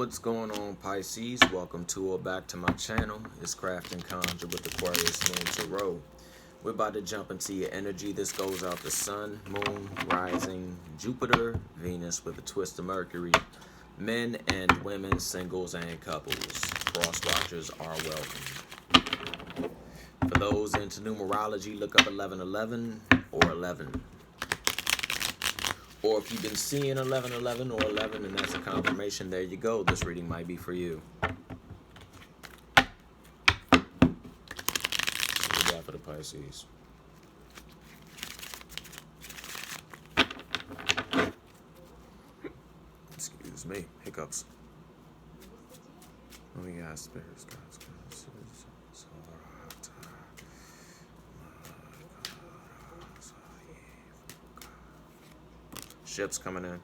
What's going on, Pisces? Welcome to or back to my channel. It's Craft and Conjure with Aquarius Moon Tarot. We're about to jump into your energy. This goes out the Sun, Moon, Rising, Jupiter, Venus with a twist of Mercury. Men and women, singles and couples. Cross watchers are welcome. For those into numerology, look up 1111 or 11. Or if you've been seeing 1111 or 11 and that's a confirmation, there you go. This reading might be for you. What we got for the Pisces? Excuse me, hiccups. What we got? Spirits, gods, goddesses, ships coming in.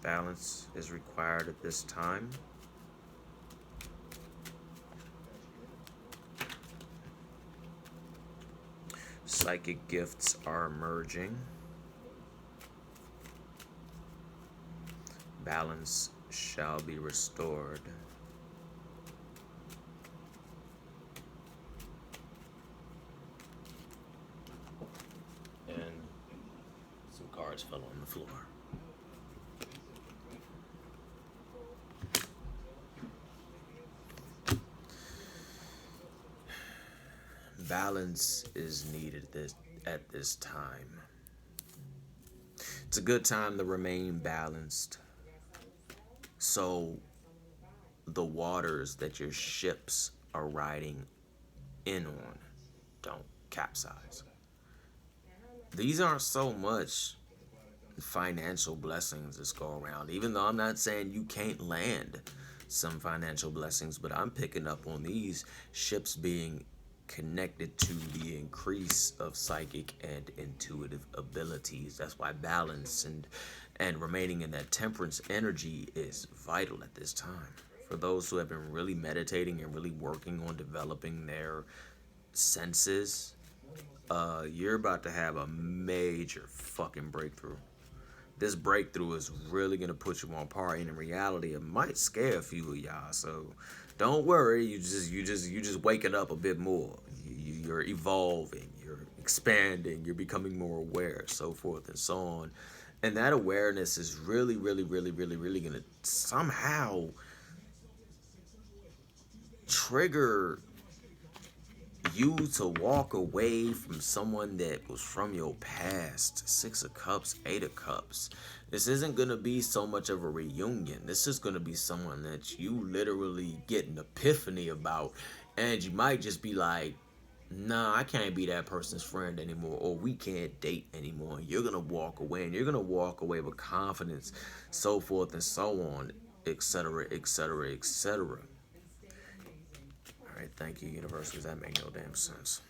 Balance is required at this time. Psychic gifts are emerging. Balance shall be restored. And some cards fell on the floor. Balance is needed at this time. It's a good time to remain balanced, so the waters that your ships are riding in on don't capsize. These aren't so much financial blessings this go around, even though I'm not saying you can't land some financial blessings, but I'm picking up on these ships being connected to the increase of psychic and intuitive abilities. That's why balance and remaining in that temperance energy is vital at this time. For those who have been really meditating and really working on developing their senses, you're about to have a major fucking breakthrough. This breakthrough is really gonna put you on par, and in reality, it might scare a few of y'all. So don't worry, you just waking up a bit more. You're evolving, you're expanding, you're becoming more aware, so forth and so on. And that awareness is really gonna somehow trigger you to walk away from someone that was from your past. 6 of Cups, 8 of Cups. This isn't going to be so much of a reunion. This is going to be someone that you literally get an epiphany about. And you might just be like, nah, I can't be that person's friend anymore. Or we can't date anymore. You're going to walk away. And you're going to walk away with confidence. So forth and so on. Etc, etc, etc. Alright, thank you, universe, because that made no damn sense.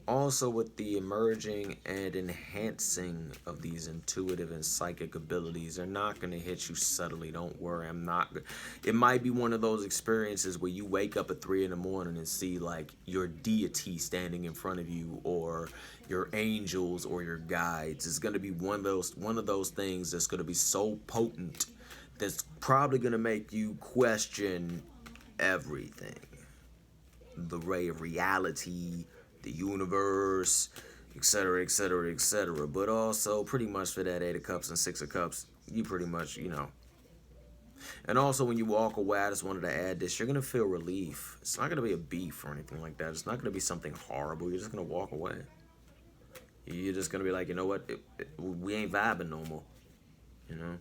Also, with the emerging and enhancing of these intuitive and psychic abilities, they're not going to hit you subtly. Don't worry, it might be one of those experiences where you wake up at 3 in the morning and see like your deity standing in front of you, or your angels or your guides. It's going to be one of those things that's going to be so potent that's probably going to make you question everything. The ray of reality, the universe, etc, etc, etc. But also, pretty much for that 8 of Cups and 6 of Cups, you pretty much, you know. And also, when you walk away, I just wanted to add this, you're going to feel relief. It's not going to be a beef or anything like that. It's not going to be something horrible. You're just going to walk away. You're just going to be like, you know what, we ain't vibing no more, you know.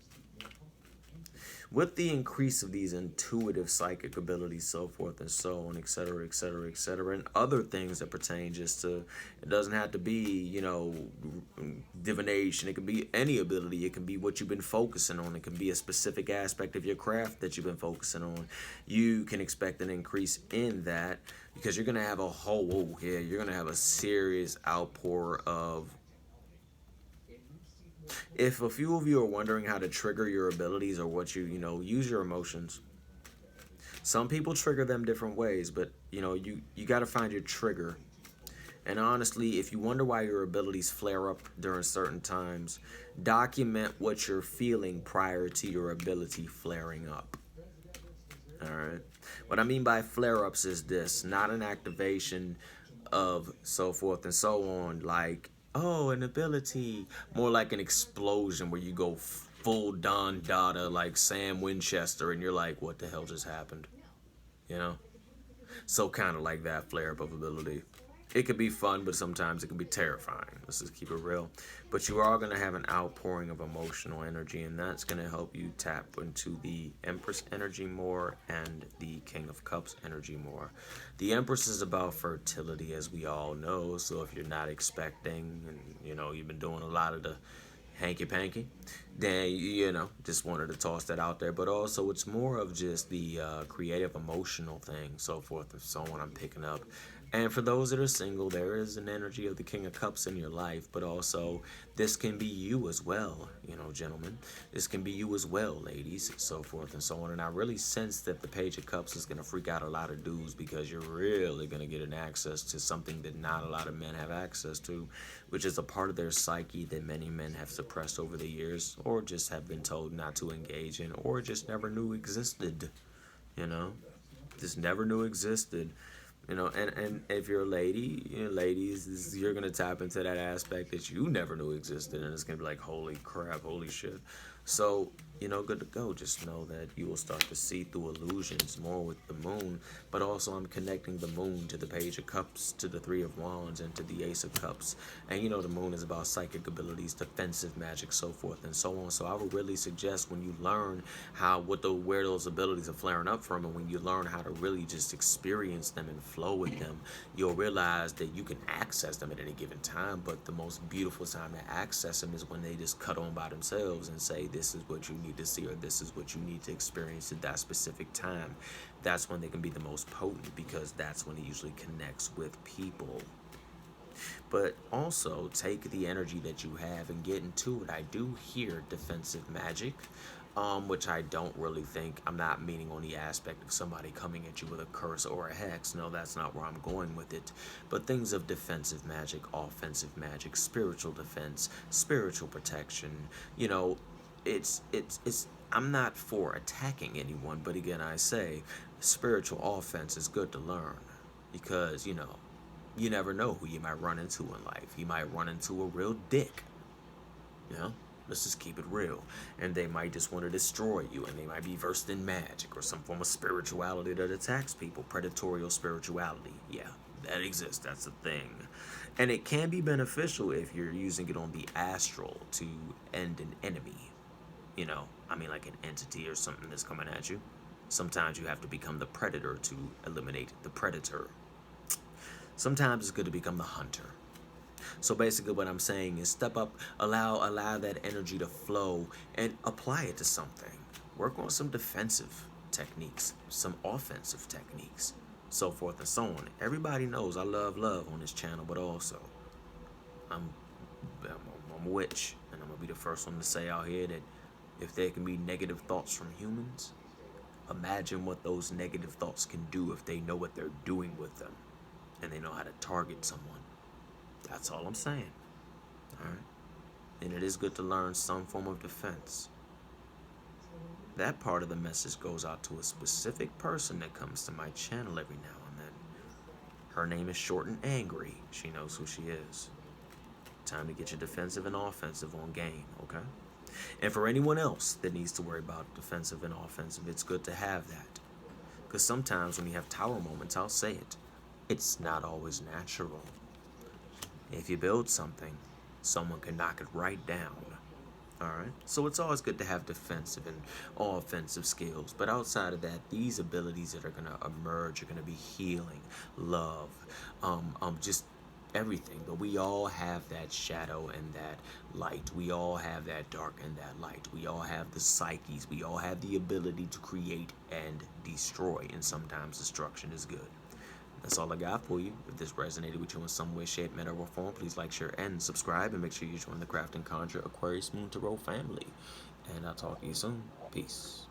With the increase of these intuitive psychic abilities, so forth and so on, etc, etc, etc, and other things that pertain just to, it doesn't have to be, you know, divination. It can be any ability. It can be what you've been focusing on. It can be a specific aspect of your craft that you've been focusing on. You can expect an increase in that because you're going to have you're going to have a serious outpour of. If a few of you are wondering how to trigger your abilities or what you know, use your emotions. Some people trigger them different ways, but you got to find your trigger. And honestly, if you wonder why your abilities flare up during certain times, document what you're feeling prior to your ability flaring up. All right. What I mean by flare ups is this, not an activation of so forth and so on, like, oh, an ability, more like an explosion where you go full Don Dada like Sam Winchester and you're like, what the hell just happened? You know? So kind of like that flare up of ability. It could be fun, but sometimes it can be terrifying. Let's just keep it real. But you are going to have an outpouring of emotional energy, and that's going to help you tap into the Empress energy more and the King of Cups energy more. The Empress is about fertility, as we all know. So if you're not expecting, and you've been doing a lot of the hanky panky, then just wanted to toss that out there. But also it's more of just the creative emotional thing, so forth and so on, I'm picking up. And for those that are single, there is an energy of the King of Cups in your life, but also this can be you as well, gentlemen. This can be you as well, ladies, so forth and so on. And I really sense that the Page of Cups is going to freak out a lot of dudes, because you're really going to get an access to something that not a lot of men have access to, which is a part of their psyche that many men have suppressed over the years, or just have been told not to engage in, or just never knew existed, just never knew existed. And if you're a lady, ladies, you're gonna tap into that aspect that you never knew existed, and it's gonna be like, holy crap, holy shit. So, good to go. Just know that you will start to see through illusions more with the moon, but also I'm connecting the moon to the Page of Cups, to the Three of Wands, and to the Ace of Cups. And the moon is about psychic abilities, defensive magic, so forth and so on. So I would really suggest, when you learn where those abilities are flaring up from, and when you learn how to really just experience them and flow with them, you'll realize that you can access them at any given time. But the most beautiful time to access them is when they just cut on by themselves and say, this is what you need to see, or this is what you need to experience at that specific time. That's when they can be the most potent, because that's when it usually connects with people. But also take the energy that you have and get into it. I do hear defensive magic, which I don't really think, I'm not meaning on the aspect of somebody coming at you with a curse or a hex. No, that's not where I'm going with it. But things of defensive magic, offensive magic, spiritual defense, spiritual protection, it's I'm not for attacking anyone, but again, I say spiritual offense is good to learn, because you never know who you might run into in life. You might run into a real dick, let's just keep it real, and they might just want to destroy you, and they might be versed in magic or some form of spirituality that attacks people. Predatorial spirituality, yeah, that exists. That's a thing. And it can be beneficial if you're using it on the astral to end an enemy. Like an entity or something that's coming at you. Sometimes you have to become the predator to eliminate the predator. Sometimes it's good to become the hunter. So basically what I'm saying is, step up, allow that energy to flow, and apply it to something. Work on some defensive techniques, some offensive techniques, so forth and so on. Everybody knows I love on this channel, but also I'm a witch, and I'm gonna be the first one to say out here that if there can be negative thoughts from humans, imagine what those negative thoughts can do if they know what they're doing with them, and they know how to target someone. That's all I'm saying. All right? And it is good to learn some form of defense. That part of the message goes out to a specific person that comes to my channel every now and then. Her name is Short and Angry. She knows who she is. Time to get your defensive and offensive on game, okay? And for anyone else that needs to worry about defensive and offensive, it's good to have that. Because sometimes when you have tower moments, I'll say it, it's not always natural. If you build something, someone can knock it right down. Alright? So it's always good to have defensive and offensive skills. But outside of that, these abilities that are going to emerge are going to be healing, love, just everything. But we all have that shadow and that light. We all have that dark and that light. We all have the psyches. We all have the ability to create and destroy. And sometimes destruction is good. That's all I got for you. If this resonated with you in some way, shape, manner, or form, please like, share, and subscribe. And make sure you join the Craft and Conjure Aquarius Moon Tarot family. And I'll talk to you soon. Peace.